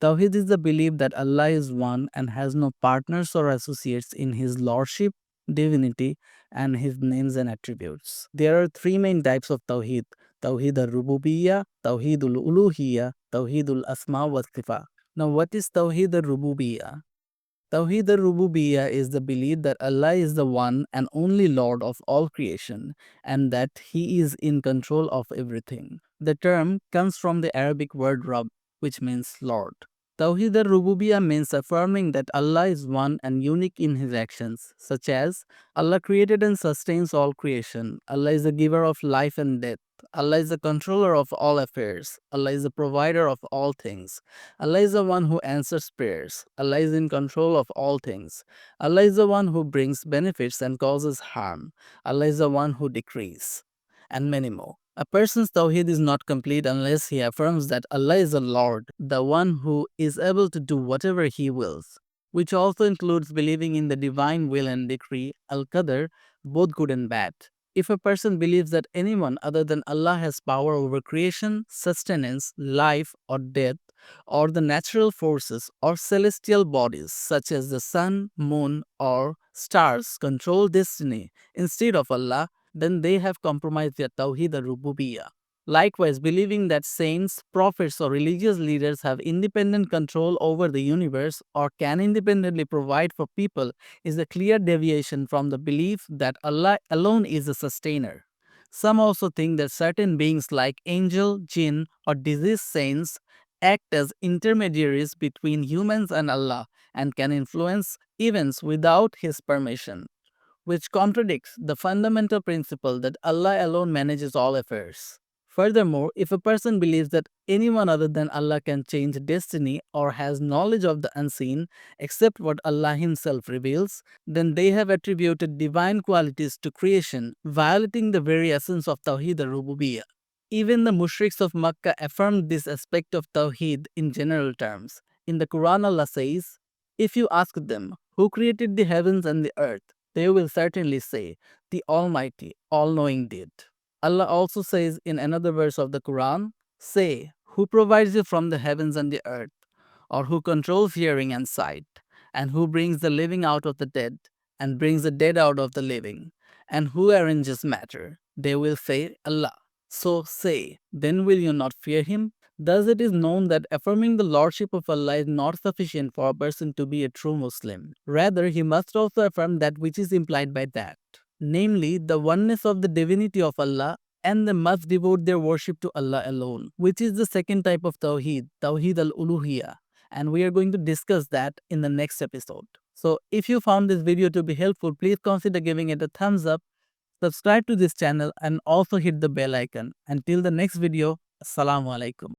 Tawheed is the belief that Allah is one and has no partners or associates in His Lordship, divinity, and His names and attributes. There are three main types of Tawheed: Tawheed-ur-Rububiyyah, Tawheed-ul-Uluhiyyah, Tawheed-ul-Asma, was-Sifat. Now, what is Tawheed-ur-Rububiyyah? Tawheed-ur-Rububiyyah is the belief that Allah is the one and only Lord of all creation and that He is in control of everything. The term comes from the Arabic word Rabb, which means Lord. Tawheed-ur-Rububiyyah means affirming that Allah is one and unique in His actions, such as Allah created and sustains all creation, Allah is the giver of life and death, Allah is the controller of all affairs, Allah is the provider of all things, Allah is the one who answers prayers. Allah is in control of all things. Allah is the one who brings benefits and causes harm. Allah is the one who decrees. And many more. A person's tawheed is not complete unless he affirms that Allah is the Lord, the one who is able to do whatever He wills, which also includes believing in the divine will and decree, al-Qadr, both good and bad. If a person believes that anyone other than Allah has power over creation, sustenance, life, or death, or the natural forces or celestial bodies such as the sun, moon, or stars control destiny instead of Allah, then they have compromised their Tawheed-ur-Rububiyyah. Likewise, believing that saints, prophets, or religious leaders have independent control over the universe or can independently provide for people is a clear deviation from the belief that Allah alone is the sustainer. Some also think that certain beings like angel, jinn, or deceased saints act as intermediaries between humans and Allah and can influence events without His permission, which contradicts the fundamental principle that Allah alone manages all affairs. Furthermore, if a person believes that anyone other than Allah can change destiny or has knowledge of the unseen except what Allah Himself reveals, then they have attributed divine qualities to creation, violating the very essence of Tawheed-ur-Rububiyyah. Even the mushriks of Makkah affirmed this aspect of Tawheed in general terms. In the Quran, Allah says, "If you ask them, who created the heavens and the earth, they will certainly say, the Almighty, all-knowing did." Allah also says in another verse of the Quran, "Say, who provides you from the heavens and the earth, or who controls hearing and sight, and who brings the living out of the dead, and brings the dead out of the living, and who arranges matter?" They will say, Allah. So say, then will you not fear Him? Thus it is known that affirming the Lordship of Allah is not sufficient for a person to be a true Muslim. Rather, he must also affirm that which is implied by that, namely the oneness of the divinity of Allah, and they must devote their worship to Allah alone, which is the second type of Tawheed, Tawheed-ul-Uluhiyyah, and we are going to discuss that in the next episode. So if you found this video to be helpful, please consider giving it a thumbs up, subscribe to this channel, and also hit the bell icon. Until the next video, Assalamu alaikum.